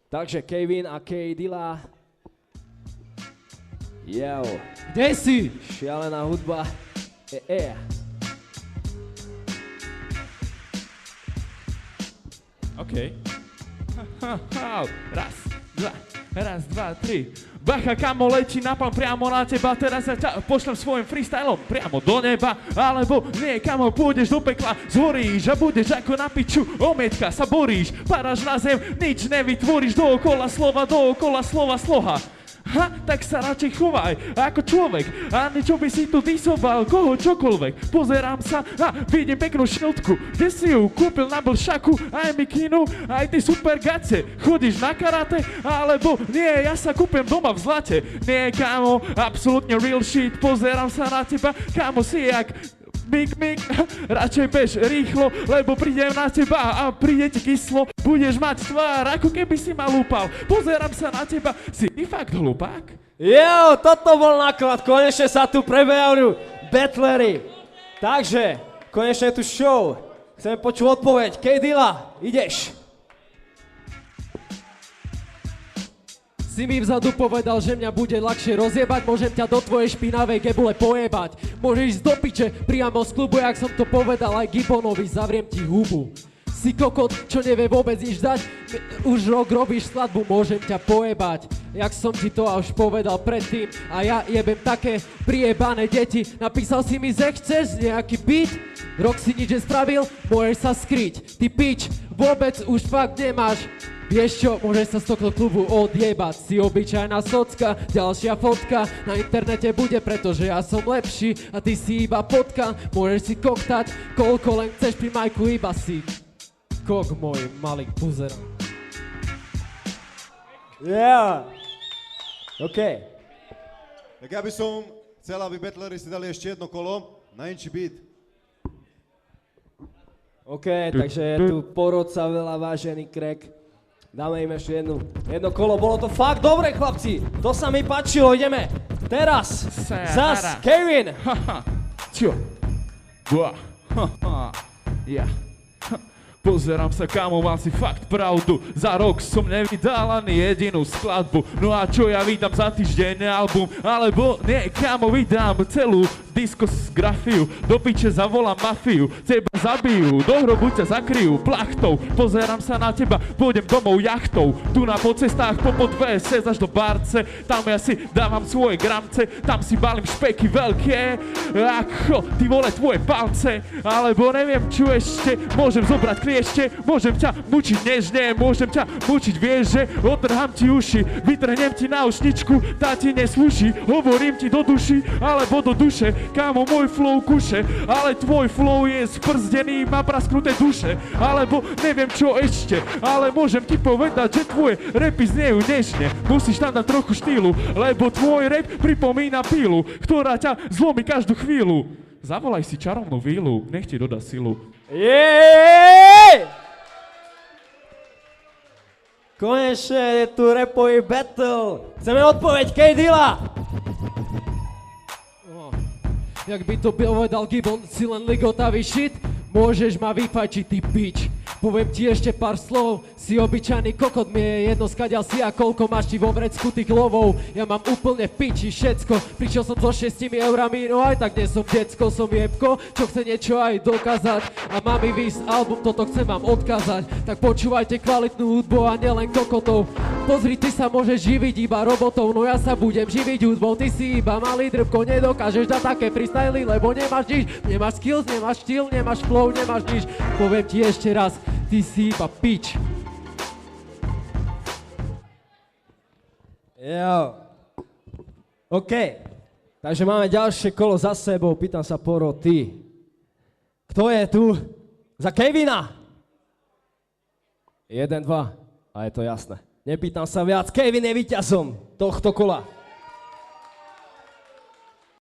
Takže Kevin a K. Dilla. Yo. Kde si? Šialená hudba. OK. Raz, dva, tri. Bacha, kamo, letí napam priamo na teba, teraz ja ťa pošlem svojim freestylom priamo do neba, alebo nie, kamo, pôjdeš do pekla, zhoríš a budeš ako na piču, omietka, sa boríš, padáš na zem, nič nevytvoríš, dookola slova, sloha. Ha, tak sa radšej chovaj ako človek. A čo by si tu disoval, koho čokoľvek. Pozerám sa a vidím peknú šiltku. Kde si ju kúpil na blšaku, aj mikinu, aj ty super gace. Chodíš na karate, alebo nie, ja sa kúpim doma v zlate. Nie, kámo, absolútne real shit. Pozerám sa na teba, kámo, si jak Mik, radšej bež rýchlo, lebo prídem na teba a príde ti kyslo. Budeš mať tvár, ako keby si ma lúpal. Pozerám sa na teba, si ty fakt hlupák? Jo, toto bol náklad, konečne sa tu prebejajú battlery. Takže, konečne je tu show. Chceme počuť odpoveď. K. Dilla, ideš. Si mi vzadu povedal, že mňa bude ľahšie rozjebať, môžem ťa do tvojej špinavej gebule pojebať. Môžeš ísť do piče, priamo z klubu, jak som to povedal aj Gibonovi, zavriem ti hubu. Si kokot, čo nevie vôbec nič dať, už rok robíš skladbu, môžem ťa pojebať. Jak som ti to už povedal predtým, a ja jebem také priebané deti. Napísal si mi, že chceš nejaký beat, rok si nič nespravil, môžeš sa skryť. Ty pič, vôbec už fakt nemáš. Vieš čo, môžeš sa z tohto klubu odjebať. Si obyčajná socka, ďalšia fotka na internete bude, pretože ja som lepší a ty si iba potka. Môžeš si koktať, koľko len chceš pri majku, iba si kok môj malý buzer. Yeah. OK. Tak ja by som chcel, aby battlery si dali ešte jedno kolo na inčí beat. OK, takže je tu porodca veľa, vážený krek. Dáme im ešte jedno kolo, bolo to fakt dobre, chlapci. To sa mi páčilo, ideme. Teraz, zas, Kevin. Čo? Ja. Pozerám sa, kámo, mám si fakt pravdu. Za rok som nevydal ani jedinú skladbu. No a čo ja vydám za týždeň album? Alebo nie, kámo, vydám celú diskografiu. Do piče zavolám mafiu, teba zabijú, do hrobu ťa zakryjú plachtou. Pozerám sa na teba, pôjdem domov jachtou. Tu na podcestách popod VS až do Barce. Tam ja si dávam svoje gramce, tam si balím špeky veľké. Ako, ty vole, tvoje palce. Alebo neviem čo ešte, môžem zobrať kliešte, môžem ťa mučiť nežne, môžem ťa mučiť, vieš, že otrhám ti uši, vytrhnem ti náušničku, tá ti neslúši, hovorím ti do duši, alebo do duše, kámo, môj flow kuše, ale tvoj flow je sprzdený, má prasknuté duše, alebo neviem čo ešte, ale môžem ti povedať, že tvoje rapy znejú nežne, musíš tam dať trochu štýlu, lebo tvoj rap pripomína pílu, ktorá ťa zlomí každú chvíľu. Zavolaj si čarovnú vílu, nech ti dodá silu. Jej! Konečne je tu rapový battle. Chceme odpoveď, K. Dilla. Jak by to povedal Gibbon, si len ligotavý shit, môžeš ma vyfajčiť, ty pič. Poviem ti ešte pár slov, si obyčajný kokot, mi je jedno skadiaľ si a koľko máš ti vo vrecku tých lovov. Ja mám úplne v piči všetko, prišiel som so 6 eurami, no aj tak nie som decko, som jebko, čo chce niečo aj dokázať. A mám i výsť album, toto chcem vám odkázať, tak počúvajte kvalitnú hudbu a nielen kokotov. Pozri, ty sa môžeš živiť iba robotov, no ja sa budem živiť hudbou, ty si iba malý drbko, nedokážeš dať také freestyly, lebo nemáš nič, nemáš skills, nemáš štýl, nemáš flow, nemáš nič. Poviem ti ešte raz, ty si iba pič. Jo. OK. Takže máme ďalšie kolo za sebou. Pýtam sa, Poro, ty. Kto je tu za Kevina? 1, 2. A je to jasné. Nepýtam sa viac. Kevin je víťazom tohto kola.